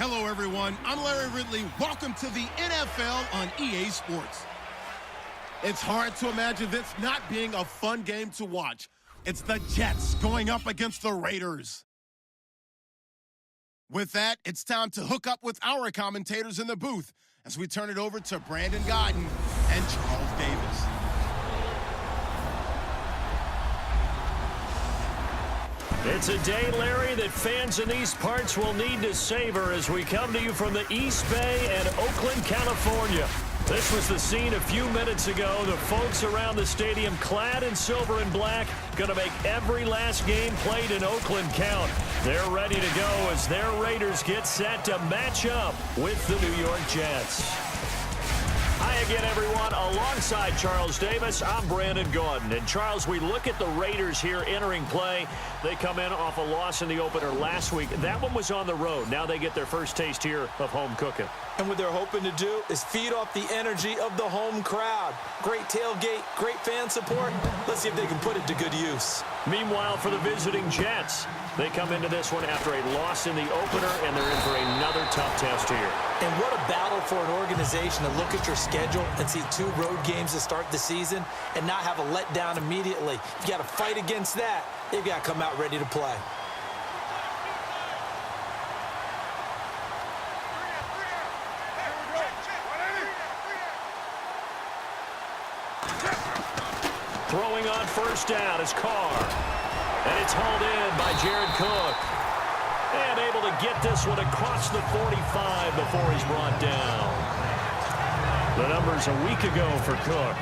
Hello, everyone. I'm Larry Ridley. Welcome to the NFL on EA Sports. It's hard to imagine this not being a fun game to watch. It's the Jets going up against the Raiders. With that, it's time to hook up with our commentators in the booth as we turn it over to Brandon Godden and Charles Davis. It's a day, Larry, that fans in these parts will need to savor as we come to you from the East Bay and Oakland, California. This was the scene a few minutes ago. The folks around the stadium clad in silver and black going to make every last game played in Oakland count. They're ready to go as their Raiders get set to match up with the New York Jets. Hi again, everyone. Alongside Charles Davis, I'm Brandon Gaudin. And Charles, we look at the Raiders here entering play. They come in off a loss in the opener last week. That one was on the road. Now they get their first taste here of home cooking. And what they're hoping to do is feed off the energy of the home crowd. Great tailgate, great fan support. Let's see if they can put it to good use. Meanwhile, for the visiting Jets, they come into this one after a loss in the opener, and they're in for another tough test here. And what a battle for an organization to look at your schedule and see 2 road games to start the season and not have a letdown immediately. If you got to fight against that, they've got to come out ready to play. Throwing on first down is Carr. And it's hauled in by Jared Cook. And able to get this one across the 45 before he's brought down. The numbers a week ago for Cook.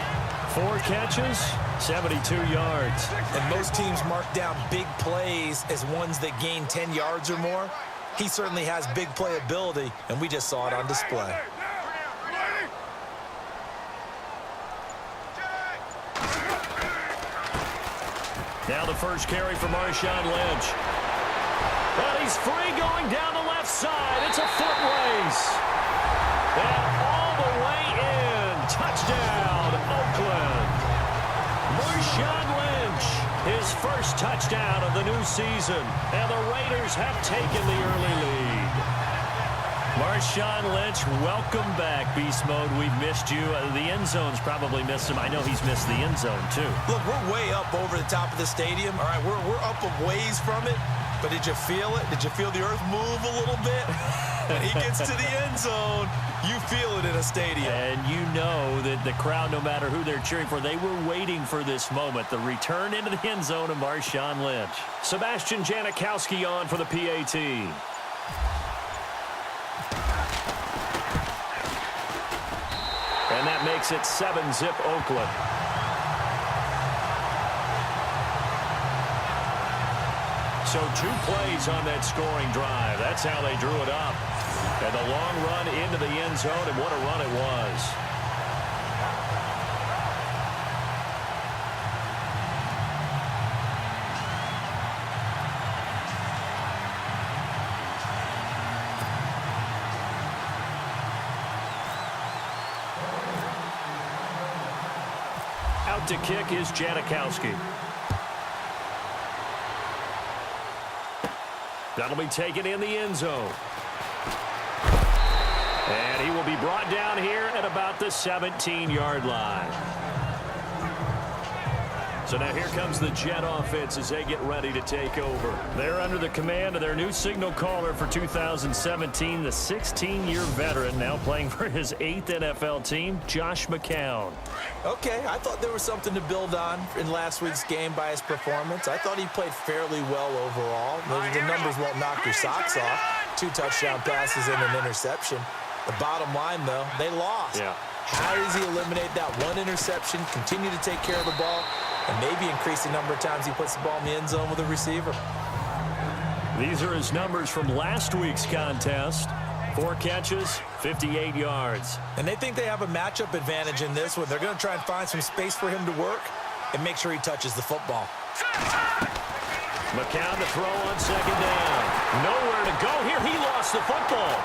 4 catches, 72 yards. And most teams mark down big plays as ones that gain 10 yards or more. He certainly has big playability, and we just saw it on display. Now the first carry for Marshawn Lynch. And he's free going down the left side. It's a foot race. And all the way in. Touchdown, Oakland. Marshawn Lynch, his first touchdown of the new season. And the Raiders have taken the early lead. Marshawn Lynch, welcome back, Beast Mode. We've missed you. The end zone's probably missed him. I know he's missed the end zone, too. Look, we're way up over the top of the stadium. All right, we're up a ways from it. But did you feel it? Did you feel the earth move a little bit? When he gets to the end zone, you feel it in a stadium. And you know that the crowd, no matter who they're cheering for, they were waiting for this moment. The return into the end zone of Marshawn Lynch. Sebastian Janikowski on for the PAT. And that makes it 7-zip Oakland. So 2 plays on that scoring drive. That's how they drew it up. And the long run into the end zone, and what a run it was. Out to kick is Janikowski. That'll be taken in the end zone. And he will be brought down here at about the 17-yard line. So now here comes the Jet offense as they get ready to take over. They're under the command of their new signal caller for 2017, the 16-year veteran, now playing for his 8th NFL team, Josh McCown. Okay, I thought there was something to build on in last week's game by his performance. I thought he played fairly well overall. The numbers won't knock your socks off. 2 touchdown passes and an interception. The bottom line, though, they lost. Yeah. How does he eliminate that 1 interception, continue to take care of the ball, and maybe increase the number of times he puts the ball in the end zone with a receiver? These are his numbers from last week's contest. 4 catches, 58 yards. And they think they have a matchup advantage in this one. They're going to try and find some space for him to work and make sure he touches the football. McCown to throw on second down. Nowhere to go here. He lost the football.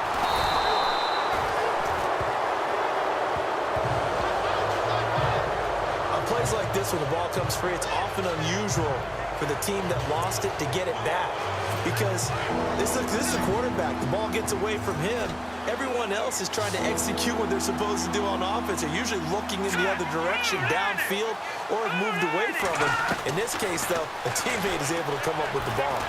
Plays like this when the ball comes free, it's often unusual for for the team that lost it to get it back. Because this is a quarterback. The ball gets away from him. Everyone else is trying to execute what they're supposed to do on offense. They're usually looking in the other direction, downfield, or have moved away from him. In this case, though, a teammate is able to come up with the ball.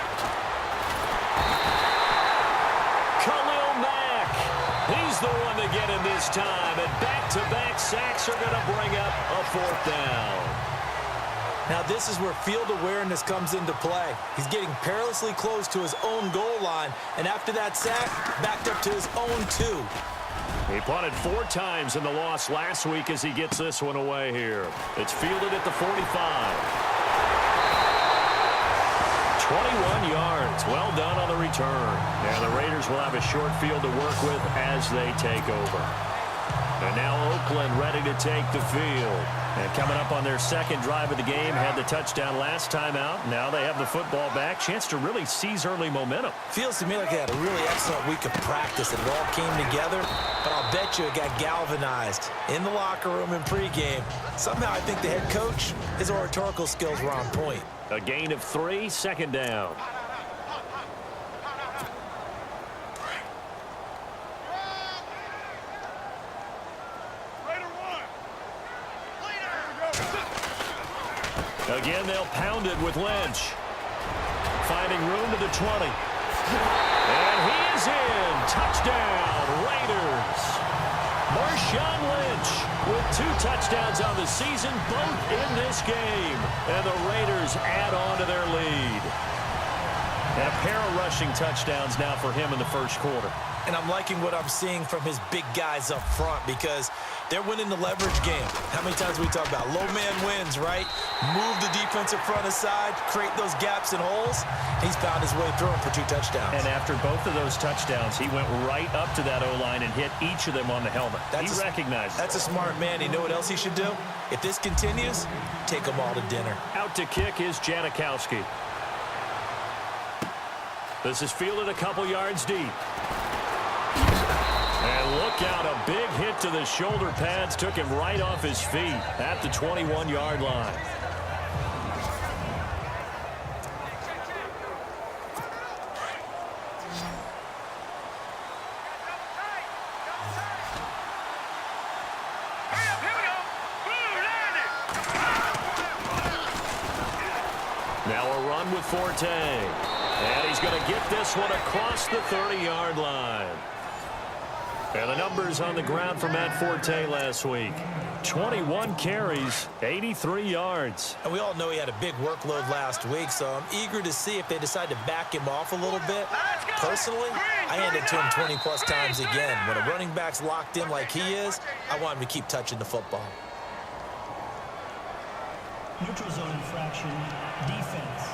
He's the one to get in this time, and back-to-back sacks are going to bring up a 4th down. Now this is where field awareness comes into play. He's getting perilously close to his own goal line, and after that sack, backed up to his own 2. He punted 4 times in the loss last week as he gets this one away here. It's fielded at the 45. 21 yards. Well done on the return. And the Raiders will have a short field to work with as they take over. And now Oakland ready to take the field. And coming up on their second drive of the game, had the touchdown last time out. Now they have the football back. Chance to really seize early momentum. Feels to me like they had a really excellent week of practice. It all came together, but I'll bet you it got galvanized in the locker room in pregame. Somehow I think the head coach, his oratorical skills were on point. A gain of 3, 2nd down. Again, they'll pound it with Lynch. Finding room to the 20. And he is in. Touchdown, Raiders. Marshawn Lynch with 2 touchdowns on the season, both in this game. And the Raiders add on to their lead. And a pair of rushing touchdowns now for him in the first quarter. And I'm liking what I'm seeing from his big guys up front because they're winning the leverage game. How many times we talk about low man wins, right? Move the defensive front aside, create those gaps and holes. He's found his way through them for 2 touchdowns. And after both of those touchdowns, he went right up to that O-line and hit each of them on the helmet. He recognized it. That's a smart man. You know what else he should do? If this continues, take them all to dinner. Out to kick is Janikowski. This is fielded a couple yards deep. And look out, a big hit to the shoulder pads took him right off his feet at the 21-yard line. Now a run with Forte. And he's going to get this one across the 30-yard line. And the numbers on the ground for Matt Forte last week. 21 carries, 83 yards. And we all know he had a big workload last week, so I'm eager to see if they decide to back him off a little bit. Personally, I hand it to him 20-plus times again. When a running back's locked in like he is, I want him to keep touching the football. Neutral zone infraction, defense.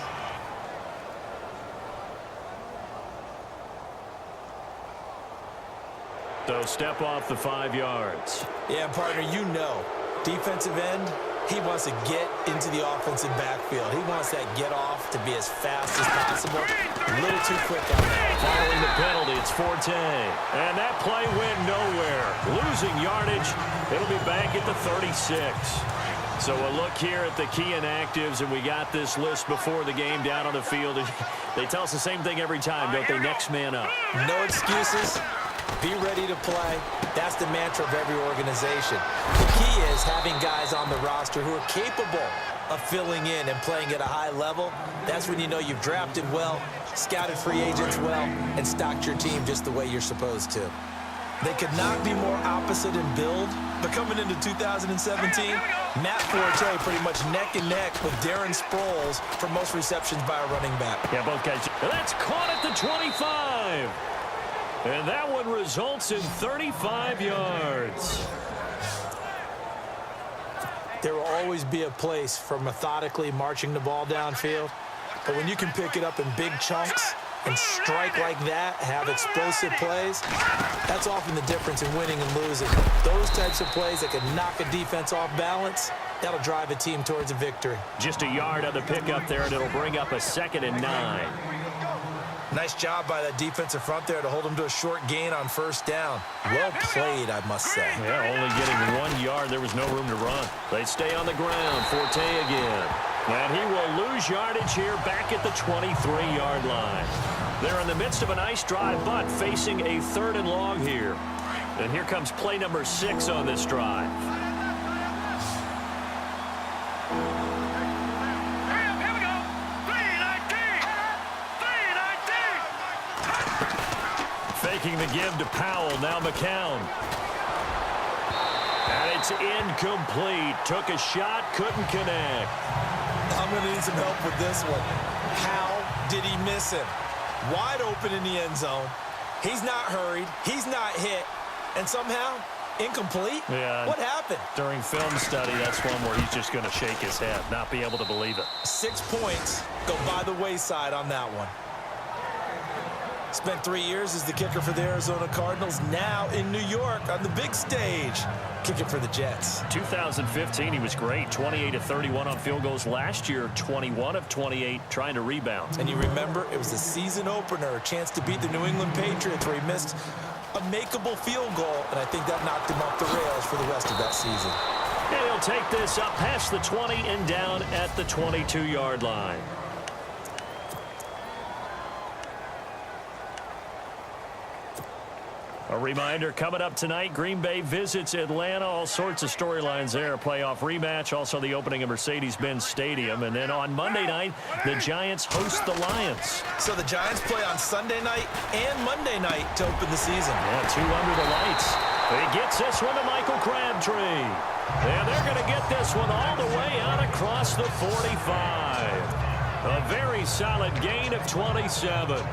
So step off the 5 yards. Yeah, partner, you know, defensive end, he wants to get into the offensive backfield. He wants that get off to be as fast as possible. A little too quick on that. Following the penalty, it's Forte. And that play went nowhere. Losing yardage. It'll be back at the 36. So a look here at the key inactives, and we got this list before the game down on the field. They tell us the same thing every time, don't they? Next man up. No excuses. Be ready to play. That's the mantra of every organization. The key is having guys on the roster who are capable of filling in and playing at a high level. That's when you know you've drafted well, scouted free agents well, and stocked your team just the way you're supposed to. They could not be more opposite in build, but coming into 2017, Matt Forte pretty much neck and neck with Darren Sproles for most receptions by a running back. Yeah, both guys. That's caught at the 25. And that one results in 35 yards. There will always be a place for methodically marching the ball downfield. But when you can pick it up in big chunks and strike like that, have explosive plays, that's often the difference in winning and losing. Those types of plays that can knock a defense off balance, that'll drive a team towards a victory. Just a yard on the pickup there, and it'll bring up a 2nd and 9. Nice job by that defensive front there to hold him to a short gain on 1st down. Well played, I must say. Yeah, only getting 1 yard. There was no room to run. They stay on the ground. Forte again. And he will lose yardage here back at the 23-yard line. They're in the midst of a nice drive, but facing a 3rd and long here. And here comes play number 6 on this drive. Here we go. 3-19. Faking the give to Powell. Now McCown. And it's incomplete. Took a shot, couldn't connect. I'm going to need some help with this one. How did he miss him? Wide open in the end zone. He's not hurried. He's not hit. And somehow, incomplete? Yeah. What happened? During film study, that's one where he's just going to shake his head, not be able to believe it. 6 points go by the wayside on that one. Spent 3 years as the kicker for the Arizona Cardinals. Now in New York on the big stage, kicking for the Jets. 2015, he was great. 28 of 31 on field goals. Last year, 21 of 28 trying to rebound. And you remember, it was a season opener, a chance to beat the New England Patriots where he missed a makeable field goal, and I think that knocked him off the rails for the rest of that season. And he'll take this up past the 20 and down at the 22-yard line. A reminder, coming up tonight, Green Bay visits Atlanta. All sorts of storylines there. A playoff rematch, also the opening of Mercedes-Benz Stadium. And then on Monday night, the Giants host the Lions. So the Giants play on Sunday night and Monday night to open the season. Yeah, 2 under the lights. He gets this one to Michael Crabtree. And they're going to get this one all the way out across the 45. A very solid gain of 27.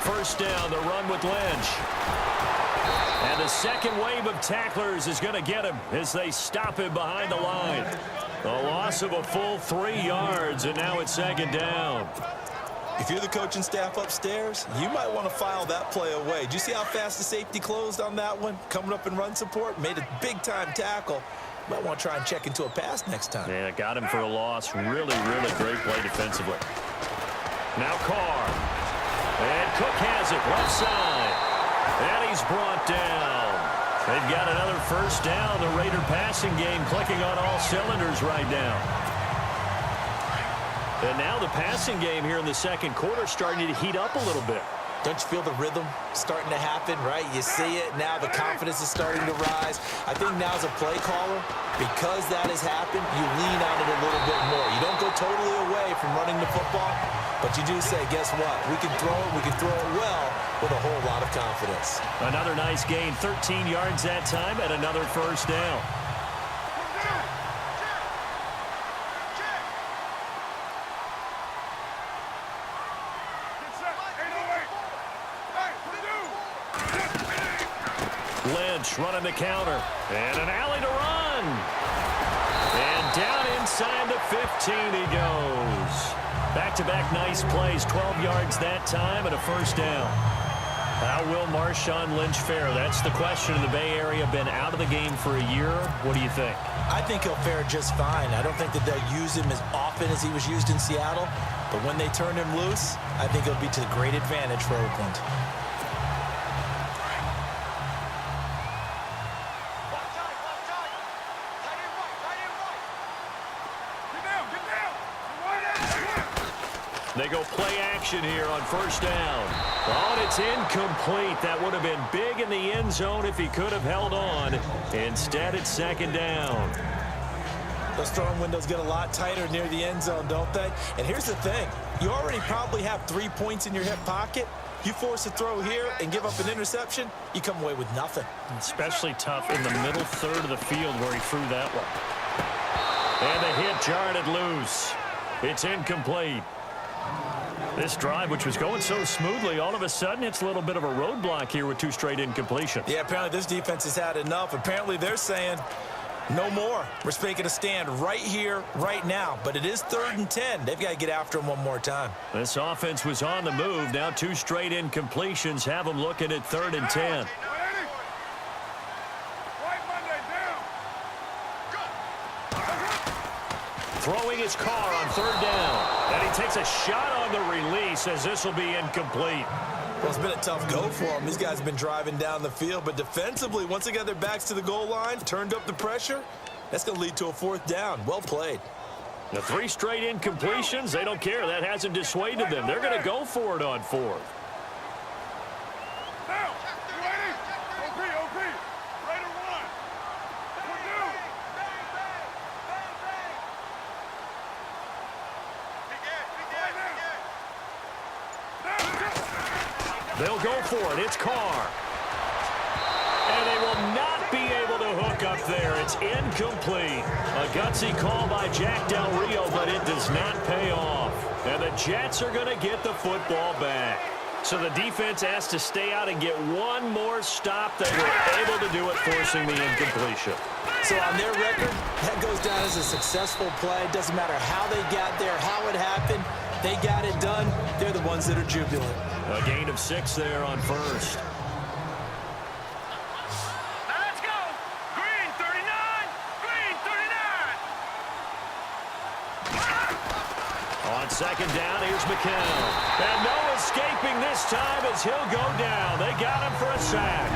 First down, the run with Lynch. And the second wave of tacklers is going to get him as they stop him behind the line. A loss of a full 3 yards, and now it's 2nd down. If you're the coaching staff upstairs, you might want to file that play away. Did you see how fast the safety closed on that one? Coming up in run support, made a big-time tackle. Might want to try and check into a pass next time. Yeah, got him for a loss. Really, really great play defensively. Now Carr. And Cook has it, left side. And he's brought down. They've got another first down. The Raider passing game clicking on all cylinders right now. And now the passing game here in the second quarter starting to heat up a little bit. Don't you feel the rhythm starting to happen, right? You see it now. The confidence is starting to rise. I think now as a play caller, because that has happened, you lean on it a little bit more. You don't go totally away from running the football, but you do say, guess what? We can throw it. We can throw it well with a whole lot of confidence. Another nice gain, 13 yards that time, and another first down. Lynch running the counter. And an alley to run. And down inside the 15 he goes. Back-to-back nice plays. 12 yards that time and a first down. How will Marshawn Lynch fare? That's the question in the Bay Area. Been out of the game for a year. What do you think? I think he'll fare just fine. I don't think that they'll use him as often as he was used in Seattle. But when they turn him loose, I think it'll be to the great advantage for Oakland. They go play action here on first down. Oh, and it's incomplete. That would have been big in the end zone if he could have held on. Instead, it's 2nd down. Those throwing windows get a lot tighter near the end zone, don't they? And here's the thing. You already probably have 3 points in your hip pocket. You force a throw here and give up an interception, you come away with nothing. Especially tough in the middle third of the field where he threw that one. And the hit jarred it loose. It's incomplete. This drive, which was going so smoothly, all of a sudden it's a little bit of a roadblock here with 2 straight incompletions. Yeah, apparently this defense has had enough. Apparently they're saying no more. We're making a stand right here, right now. But it is 3rd and 10. They've got to get after him one more time. This offense was on the move. Now 2 straight incompletions have them looking at 3rd and 10. Throwing his car on 3rd down. And he takes a shot on the release as this will be incomplete. Well, it's been a tough go for them. These guys have been driving down the field, but defensively, once they got their backs to the goal line, turned up the pressure, that's going to lead to a 4th down. Well played. The 3 straight incompletions, they don't care. That hasn't dissuaded them. They're going to go for it on 4th. Now, you ready? OP. Ready to run. They'll go for it. It's Carr. And they will not be able to hook up there. It's incomplete. A gutsy call by Jack Del Rio, but it does not pay off. And the Jets are going to get the football back. So the defense has to stay out and get one more stop. They were able to do it, forcing the incompletion. So on their record, that goes down as a successful play. Doesn't matter how they got there, how it happened. They got it done. They're the ones that are jubilant. A gain of 6 there on 1st. Let's go. Green 39. Green 39. On 2nd down, here's McCown. And no escaping this time as he'll go down. They got him for a sack.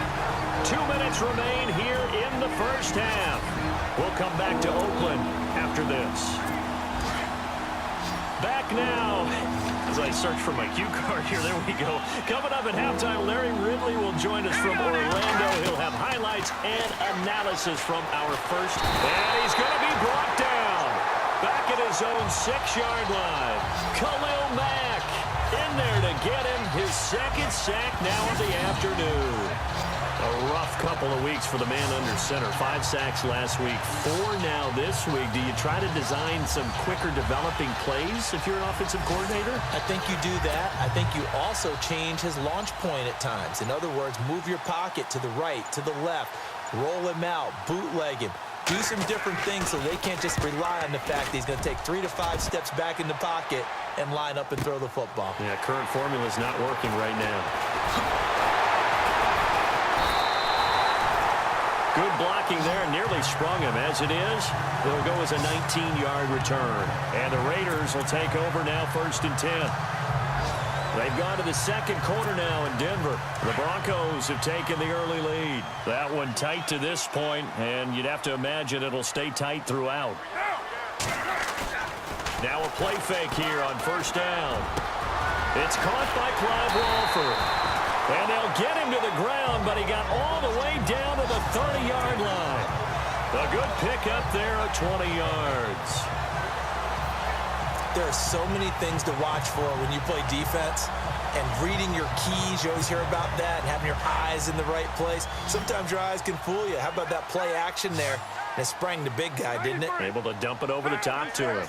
2 minutes remain here in the 1st half. We'll come back to Oakland after this. Back now, as I search for my cue card here, there we go. Coming up at halftime, Larry Ridley will join us from Orlando. He'll have highlights and analysis from our first. And he's going to be brought down. Back at his own 6-yard line. Khalil Mack in there to get him his 2nd sack now of the afternoon. A rough couple of weeks for the man under center. 5 sacks last week, 4 now this week. Do you try to design some quicker developing plays if you're an offensive coordinator? I think you do that. I think you also change his launch point at times. In other words, move your pocket to the right, to the left, roll him out, bootleg him. Do some different things so they can't just rely on the fact that he's going to take 3 to 5 steps back in the pocket and line up and throw the football. Yeah, current formula is not working right now. Good blocking there, nearly sprung him. As it is, it'll go as a 19-yard return. And the Raiders will take over now, 1st and 10. They've gone to the 2nd quarter now in Denver. The Broncos have taken the early lead. That one tight to this point, and you'd have to imagine it'll stay tight throughout. Now a play fake here on 1st down. It's caught by Clive Walford. And they'll get him to the ground, but he got all the way down to the 30-yard line. A good pickup there at 20 yards. There are so many things to watch for when you play defense. And reading your keys, you always hear about that, and having your eyes in the right place. Sometimes your eyes can fool you. How about that play action there? And it sprang the big guy, didn't it? Able to dump it over the top to him.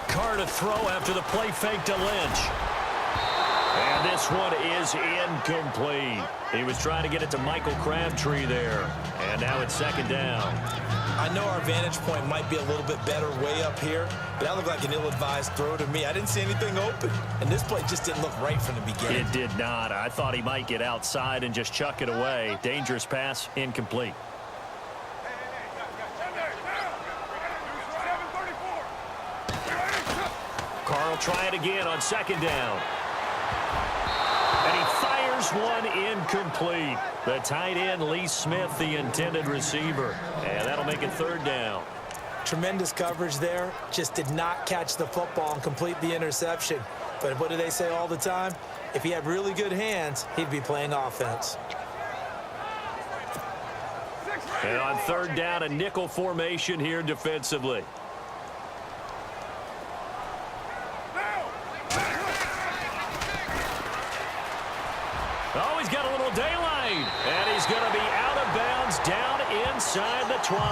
Carr to throw after the play fake to Lynch. And this one is incomplete. He was trying to get it to Michael Crabtree there. And now it's 2nd down. I know our vantage point might be a little bit better way up here, but that looked like an ill-advised throw to me. I didn't see anything open, and this play just didn't look right from the beginning. It did not. I thought he might get outside and just chuck it away. Dangerous pass, incomplete. Carr will try it again on 2nd down. And he fires one incomplete. The tight end, Lee Smith, the intended receiver. And that'll make it 3rd down. Tremendous coverage there. Just did not catch the football and complete the interception. But what do they say all the time? If he had really good hands, he'd be playing offense. And on 3rd down, a nickel formation here defensively. Oh, he's got a little daylight. And he's going to be out of bounds down inside the 20.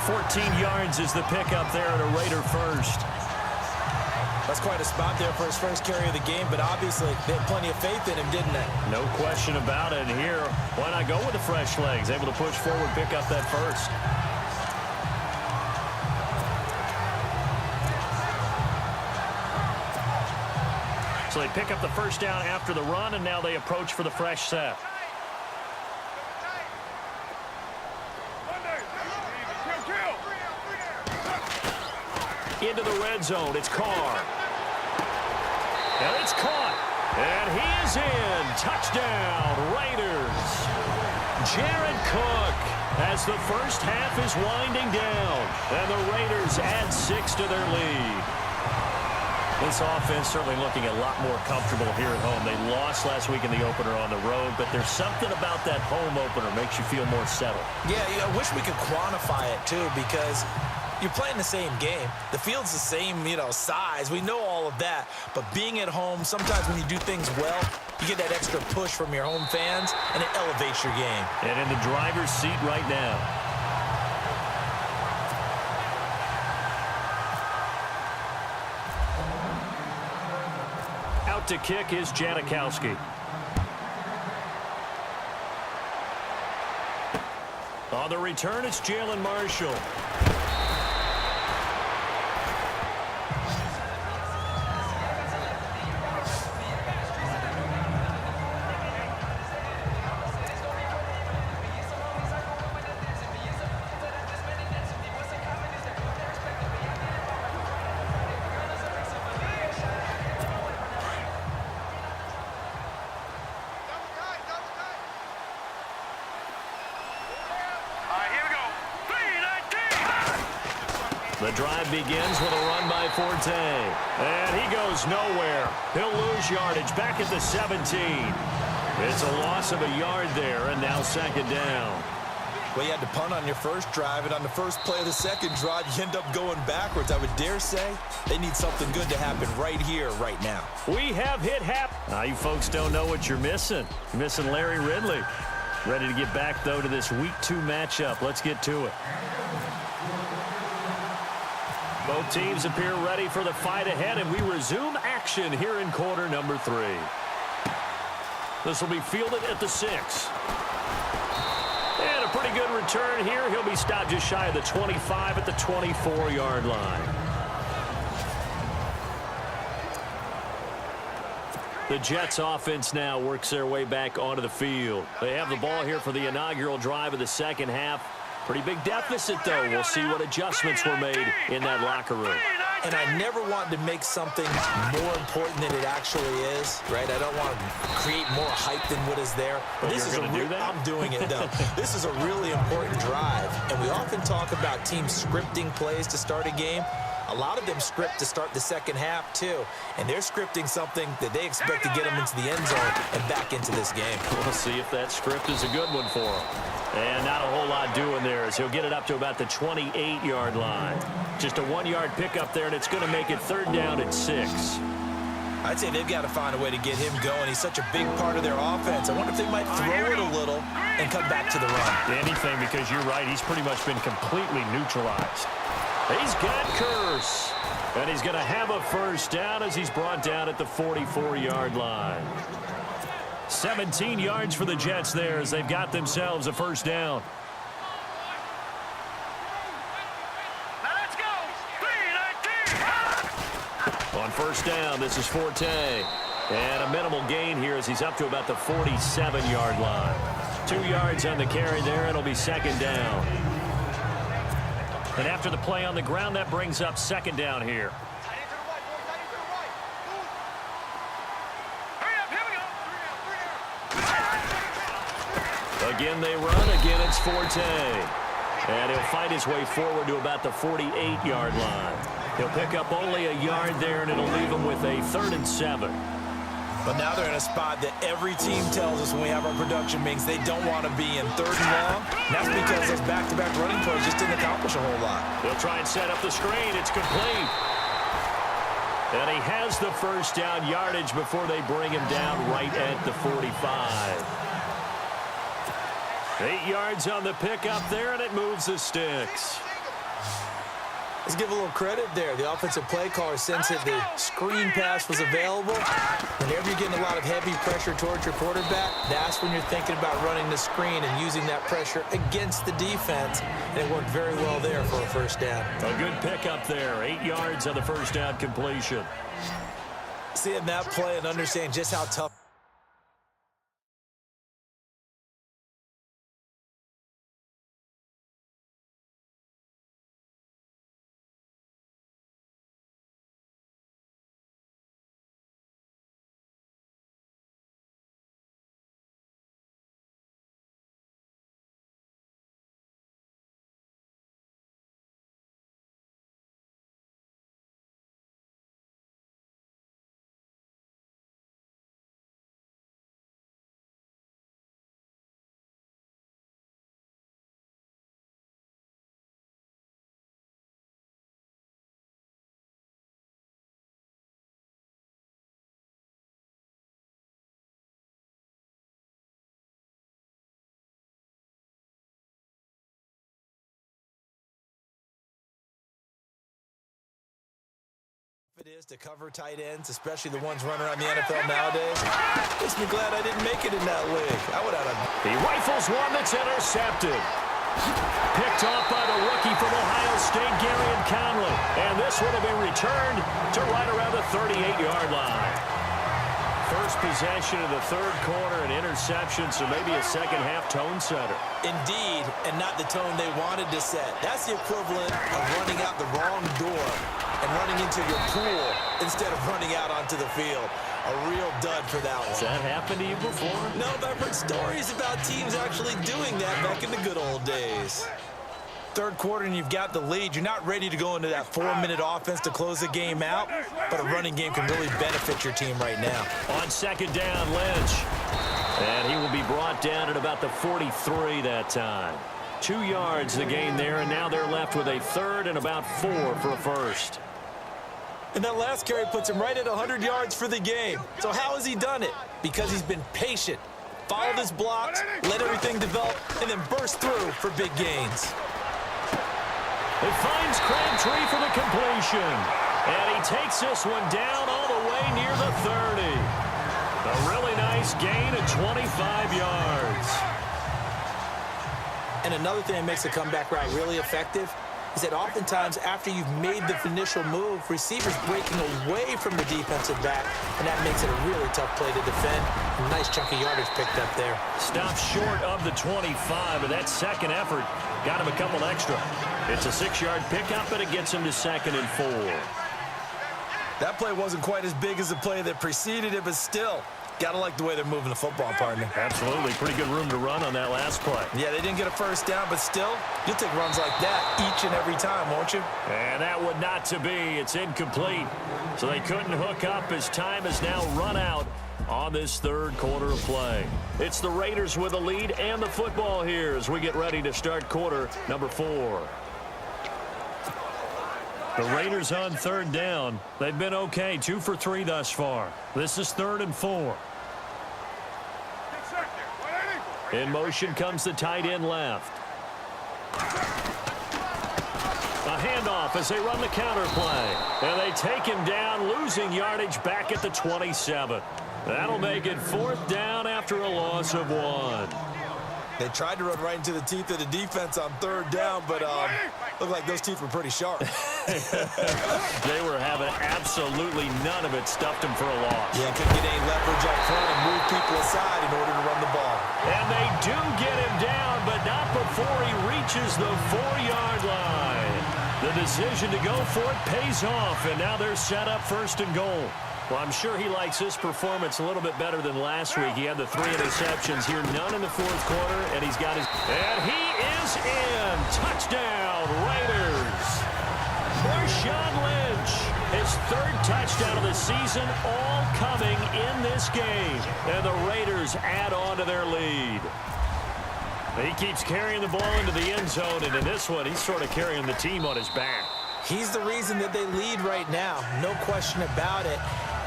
14 yards is the pickup there at a Raider first. That's quite a spot there for his first carry of the game, but obviously they had plenty of faith in him, didn't they? No question about it. And here, why not go with the fresh legs? Able to push forward, pick up that first. So they pick up the 1st down after the run, and now they approach for the fresh set. Into the red zone. It's Carr. And it's caught. And he is in. Touchdown, Raiders. Jared Cook as the first half is winding down. And the Raiders add 6 to their lead. This offense certainly looking a lot more comfortable here at home. They lost last week in the opener on the road, but there's something about that home opener makes you feel more settled. Yeah, I wish we could quantify it, too, because you're playing the same game. The field's the same, size. We know all of that. But being at home, sometimes when you do things well, you get that extra push from your home fans, and it elevates your game. And in the driver's seat right now. Out to kick is Janikowski. On the return, it's Jalen Marshall. The drive begins with a run by Forte. And he goes nowhere. He'll lose yardage back at the 17. It's a loss of a yard there, and now second down. Well, you had to punt on your first drive, and on the first play of the second drive, you end up going backwards. I would dare say they need something good to happen right here, right now. We have hit you folks don't know what you're missing. You're missing Larry Ridley. Ready to get back, though, to this Week 2 matchup. Let's get to it. Both teams appear ready for the fight ahead, and we resume action here in quarter number 3. This will be fielded at the 6. And a pretty good return here. He'll be stopped just shy of the 25 at the 24-yard line. The Jets offense now works their way back onto the field. They have the ball here for the inaugural drive of the second half. Pretty big deficit, though. We'll see what adjustments were made in that locker room. And I never want to make something more important than it actually is, right? I don't want to create more hype than what is there. But this is I'm doing it, though. This is a really important drive. And we often talk about teams scripting plays to start a game. A lot of them script to start the second half, too. And they're scripting something that they expect to get them into the end zone and back into this game. We'll see if that script is a good one for them. And not a whole lot doing there as he'll get it up to about the 28-yard line. Just a 1-yard pickup there, and it's going to make it third down at 6. I'd say they've got to find a way to get him going. He's such a big part of their offense. I wonder if they might throw it a little and come back to the run. Anything, because you're right. He's pretty much been completely neutralized. He's got Curse. And he's going to have a first down as he's brought down at the 44-yard line. 17 yards for the Jets there as they've got themselves a first down. Now let's go. 3-19. On first down, this is Forte. And a minimal gain here as he's up to about the 47-yard line. 2 yards on the carry there. It'll be second down. And after the play on the ground, that brings up second down here. Again, they run. Again, it's Forte. And he'll fight his way forward to about the 48-yard line. He'll pick up only a yard there, and it'll leave him with a 3rd and 7. But now they're in a spot that every team tells us when we have our production meetings they don't want to be in 3rd and long. And that's because those back-to-back running plays just didn't accomplish a whole lot. They'll try and set up the screen. It's complete. And he has the first down yardage before they bring him down right at the 45. 8 yards on the pickup there, and it moves the sticks. Let's give a little credit there. The offensive play caller sensed that the screen pass was available. Whenever you're getting a lot of heavy pressure towards your quarterback, that's when you're thinking about running the screen and using that pressure against the defense. And it worked very well there for a first down. A good pickup there. 8 yards on the first down completion. Seeing that play and understanding just how tough it is to cover tight ends, especially the ones running around the NFL nowadays. Makes me glad I didn't make it in that league. I would have. He rifles one that's intercepted. Picked off by the rookie from Ohio State, Garyon Conley. And this one will be returned to right around the 38-yard line. First possession of the third quarter, an interception, so maybe a second-half tone setter. Indeed, and not the tone they wanted to set. That's the equivalent of running out the wrong door and running into your pool instead of running out onto the field. A real dud for that one. Has that happened to you before? No, but I've heard stories about teams actually doing that back in the good old days. Third quarter and you've got the lead. You're not ready to go into that 4-minute offense to close the game out, but a running game can really benefit your team right now. On second down, Lynch. And he will be brought down at about the 43 that time. 2 yards the gain there, and now they're left with a third and about 4 for a first. And that last carry puts him right at 100 yards for the game. So how has he done it? Because he's been patient, followed his blocks, let everything develop, and then burst through for big gains. It finds Crabtree for the completion. And he takes this one down all the way near the 30. A really nice gain of 25 yards. And another thing that makes the comeback route really effective is that oftentimes after you've made the initial move, receivers breaking away from the defensive back, and that makes it a really tough play to defend. A nice chunk of yardage picked up there. Stopped short of the 25, but that second effort got him a couple extra. It's a 6-yard pickup, but it gets him to 2nd and 4. That play wasn't quite as big as the play that preceded it, but still, gotta like the way they're moving the football, partner. Absolutely. Pretty good room to run on that last play. Yeah, they didn't get a first down, but still, you'll take runs like that each and every time, won't you? And that would not to be. It's incomplete. So they couldn't hook up as time has now run out on this third quarter of play. It's the Raiders with the lead and the football here as we get ready to start quarter number 4. The Raiders on third down. They've been okay, 2 for 3 thus far. This is 3rd and 4. In motion comes the tight end left. A handoff as they run the counter play. And they take him down, losing yardage back at the 27. That'll make it 4th down after a loss of 1. They tried to run right into the teeth of the defense on third down, but looked like those teeth were pretty sharp. They were having absolutely none of it, stuffed him for a loss. Yeah, couldn't get any leverage up front and move people aside in order to run the ball. And they do get him down, but not before he reaches the 4-yard line. The decision to go for it pays off, and now they're set up 1st and goal. Well, I'm sure he likes this performance a little bit better than last week. He had the 3 interceptions here, none in the 4th quarter, and he's got his... And he is in! Touchdown, Raiders! Marshawn Lynch, his 3rd touchdown of the season, all coming in this game. And the Raiders add on to their lead. He keeps carrying the ball into the end zone, and in this one, he's sort of carrying the team on his back. He's the reason that they lead right now, no question about it.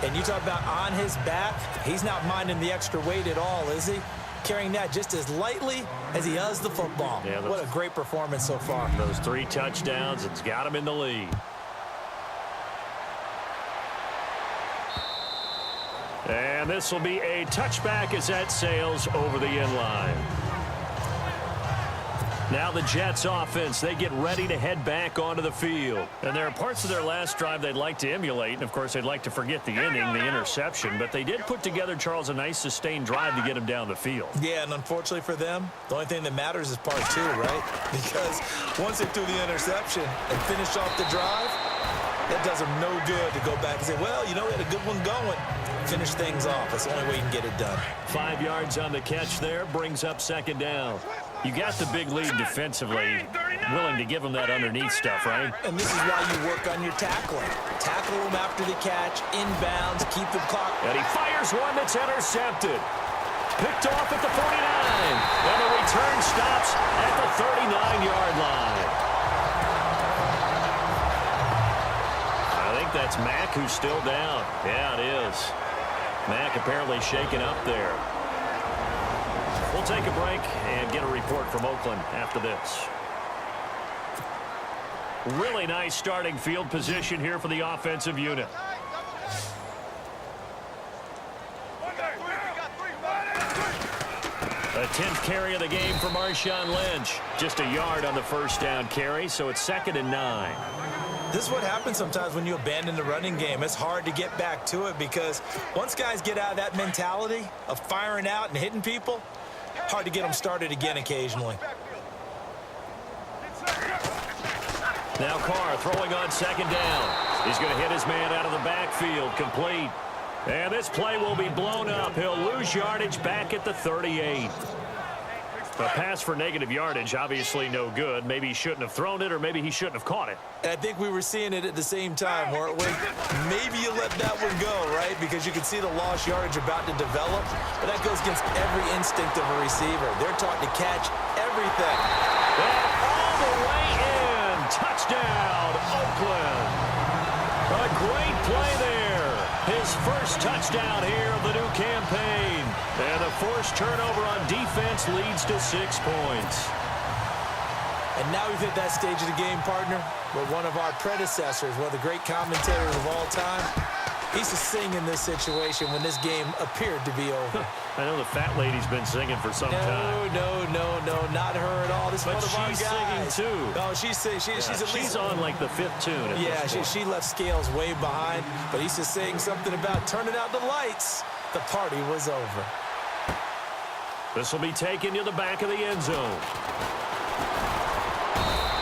And you talk about on his back, he's not minding the extra weight at all, is he? Carrying that just as lightly as he does the football. Yeah, what a great performance so far. Those 3 touchdowns, it's got him in the lead. And this will be a touchback as that sails over the end line. Now the Jets offense, they get ready to head back onto the field. And there are parts of their last drive they'd like to emulate. And, of course, they'd like to forget the inning, the interception. But they did put together, Charles, a nice sustained drive to get him down the field. Yeah, and unfortunately for them, the only thing that matters is part 2, right? Because once they threw the interception and finished off the drive, that does them no good to go back and say, well, you know, we had a good one going. Finish things off. That's the only way you can get it done. 5 yards on the catch there, brings up 2nd down. You got the big lead defensively, willing to give them that underneath stuff, right? And this is why you work on your tackling. Tackle them after the catch, inbounds, keep the clock. And he fires one that's intercepted. Picked off at the 49. And the return stops at the 39-yard line. I think that's Mack who's still down. Yeah, it is. Mack apparently shaken up there. We'll take a break and get a report from Oakland after this. Really nice starting field position here for the offensive unit. A 10th carry of the game for Marshawn Lynch. Just a yard on the first down carry, so it's 2nd and 9. This is what happens sometimes when you abandon the running game. It's hard to get back to it because once guys get out of that mentality of firing out and hitting people, hard to get them started again occasionally. Now Carr throwing on 2nd down. He's going to hit his man out of the backfield, complete. And this play will be blown up. He'll lose yardage back at the 38. A pass for negative yardage, obviously no good. Maybe he shouldn't have thrown it, or maybe he shouldn't have caught it. And I think we were seeing it at the same time, weren't we? Maybe you let that one go, right? Because you can see the lost yardage about to develop. But that goes against every instinct of a receiver. They're taught to catch everything. And all the way in. Touchdown, Oakland. A great play there. His first touchdown here of the new campaign. And the forced turnover on defense leads to 6 points. And now we've hit that stage of the game, partner, where one of our predecessors, one of the great commentators of all time, he used to sing in this situation when this game appeared to be over. I know the fat lady's been singing for some time. No, not her at all. This is But one of our she's guys. singing, too. No, she's at least She's on like the 5th tune. Yeah, she left Scales way behind, but he used to sing something about turning out the lights. The party was over. This will be taken to the back of the end zone.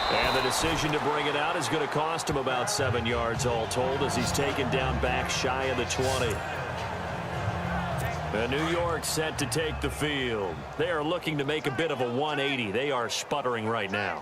And the decision to bring it out is going to cost him about 7 yards all told as he's taken down back shy of the 20. And New York set to take the field. They are looking to make a bit of a 180. They are sputtering right now.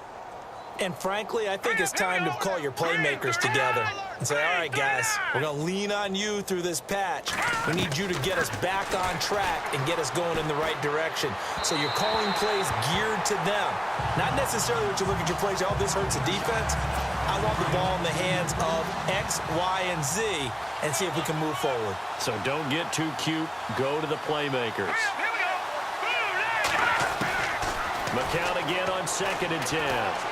And frankly, I think it's time to call your playmakers together and say, all right, guys, we're going to lean on you through this patch. We need you to get us back on track and get us going in the right direction. So you're calling plays geared to them. Not necessarily what you look at your plays, oh, this hurts the defense. I want the ball in the hands of X, Y, and Z and see if we can move forward. So don't get too cute. Go to the playmakers. McCown again on 2nd and 10.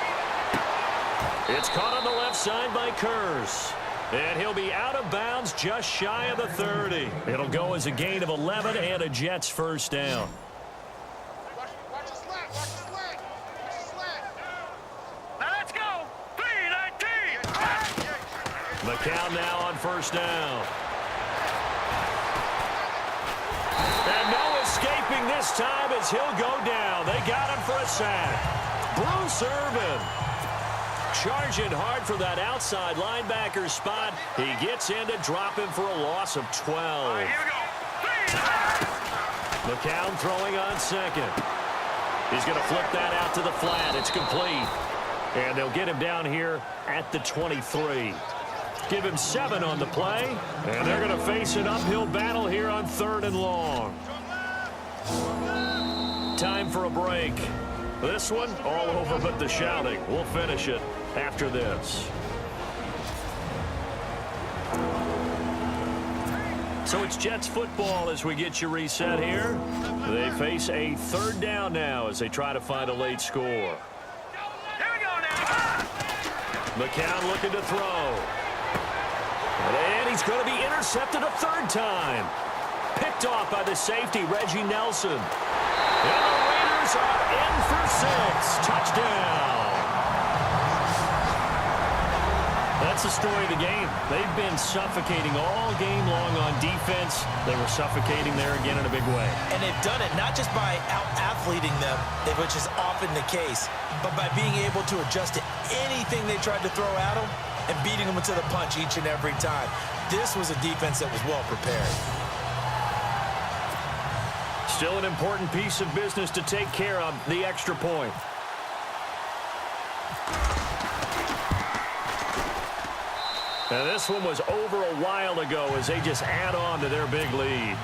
It's caught on the left side by Kurz. And he'll be out of bounds just shy of the 30. It'll go as a gain of 11 and a Jets first down. Watch the slant. Watch the slant. Watch the slant. Now let's go. 3-19. McCown now on first down. And no escaping this time as he'll go down. They got him for a sack. Bruce Irvin charging hard for that outside linebacker spot. He gets in to drop him for a loss of 12. Here we go. 3-9. McCown throwing on 2nd. He's going to flip that out to the flat. It's complete. And they'll get him down here at the 23. Give him 7 on the play. And they're going to face an uphill battle here on 3rd and long. Time for a break. This one, all over but the shouting. We'll finish it after this. So it's Jets football as we get you reset here. They face a 3rd down now as they try to find a late score. Here we go now. McCown looking to throw. And he's going to be intercepted a 3rd time. Picked off by the safety, Reggie Nelson. And the Raiders are in for 6. Touchdown. That's the story of the game. They've been suffocating all game long on defense. They were suffocating there again in a big way. And they've done it not just by out-athleting them, which is often the case, but by being able to adjust to anything they tried to throw at them and beating them into the punch each and every time. This was a defense that was well prepared. Still an important piece of business to take care of, the extra point. Now this one was over a while ago as they just add on to their big lead.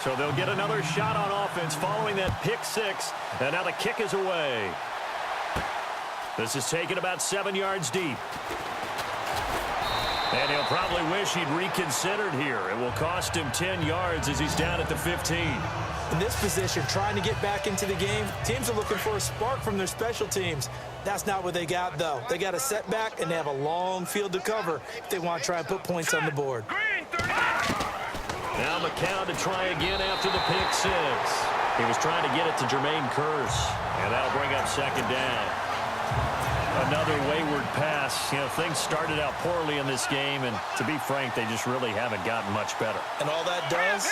So they'll get another shot on offense following that pick 6. And now the kick is away. This is taken about 7 yards deep. And he'll probably wish he'd reconsidered here. It will cost him 10 yards as he's down at the 15. In this position, trying to get back into the game, teams are looking for a spark from their special teams. That's not what they got, though. They got a setback, and they have a long field to cover if they want to try and put points on the board. Now McCown to try again after the pick six. He was trying to get it to Jermaine Kearse, and that'll bring up second down. Another wayward pass. You know, things started out poorly in this game, and to be frank, they just really haven't gotten much better. And all that does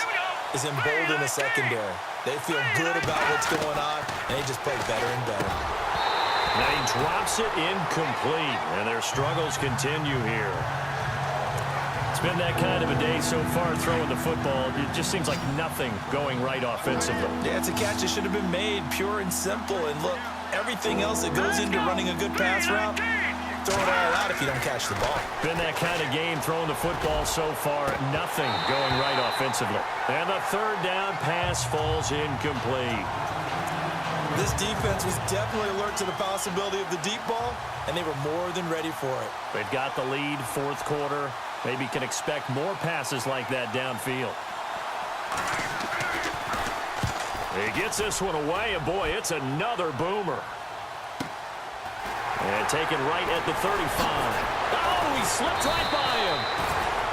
is embolden the secondary. They feel good about what's going on, and they just play better and better. Now he drops it incomplete, and their struggles continue here. It's been that kind of a day so far throwing the football. It just seems like nothing going right offensively. Yeah, it's a catch that should have been made, pure and simple. And look, everything else that goes into running a good pass route, throw it all out if you don't catch the ball. Been that kind of game throwing the football so far. Nothing going right offensively. And the third down pass falls incomplete. This defense was definitely alert to the possibility of the deep ball, and they were more than ready for it. They've got the lead, fourth quarter. Maybe can expect more passes like that downfield. He gets this one away, and boy, it's another boomer. And taken right at the 35. Oh, he slipped right by him.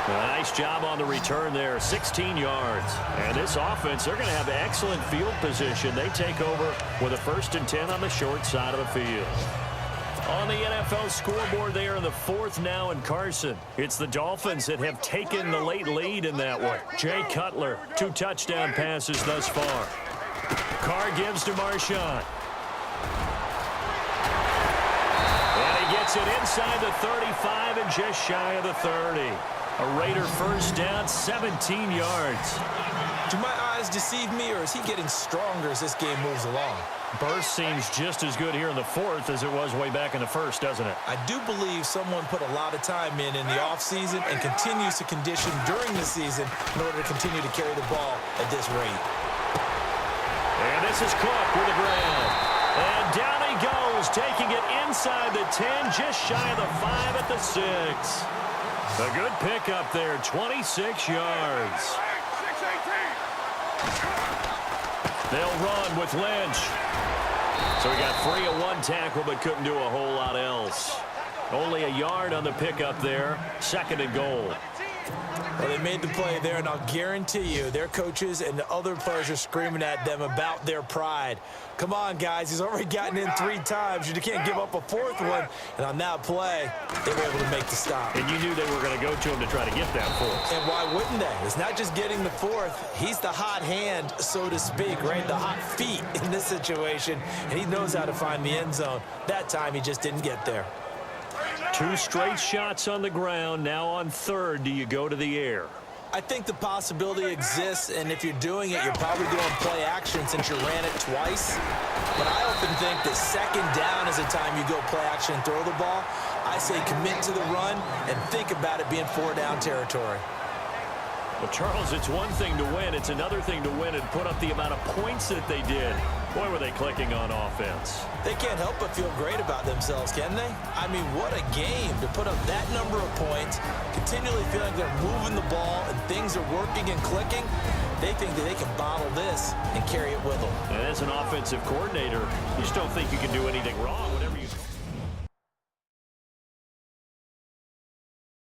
A nice job on the return there, 16 yards. And this offense, they're going to have excellent field position. They take over with a 1st and 10 on the short side of the field. On the NFL scoreboard there in the fourth now in Carson. It's the Dolphins that have taken the late lead in that one. Jay Cutler, 2 touchdown passes thus far. Carr gives to Marshawn. And he gets it inside the 35 and just shy of the 30. A Raider first down, 17 yards. Do my eyes deceive me, or is he getting stronger as this game moves along? Burst seems just as good here in the fourth as it was way back in the first, doesn't it? I do believe someone put a lot of time in the offseason and continues to condition during the season in order to continue to carry the ball at this rate. And this is Cook with the grab. And down he goes, taking it inside the 10, just shy of the 5 at the 6. A good pickup there, 26 yards. They'll run with Lynch. So he got free of one tackle but couldn't do a whole lot else. Only a yard on the pickup there, 2nd and goal. Well, they made the play there, and I'll guarantee you their coaches and the other players are screaming at them about their pride. Come on, guys. He's already gotten in 3 times. You can't give up a 4th one. And on that play, they were able to make the stop. And you knew they were going to go to him to try to get that 4th. And why wouldn't they? It's not just getting the 4th. He's the hot hand, so to speak, right? The hot feet in this situation. And he knows how to find the end zone. That time, he just didn't get there. 2 straight shots on the ground. Now on 3rd, do you go to the air? I think the possibility exists, and if you're doing it, you're probably doing play action since you ran it twice. But I often think that 2nd down is the time you go play action and throw the ball. I say commit to the run and think about it being 4-down territory. Well, Charles, it's one thing to win. It's another thing to win and put up the amount of points that they did. Boy, were they clicking on offense. They can't help but feel great about themselves, can they? I mean, what a game to put up that number of points, continually feeling they're moving the ball and things are working and clicking. They think that they can bottle this and carry it with them. And as an offensive coordinator, you just don't think you can do anything wrong whenever you...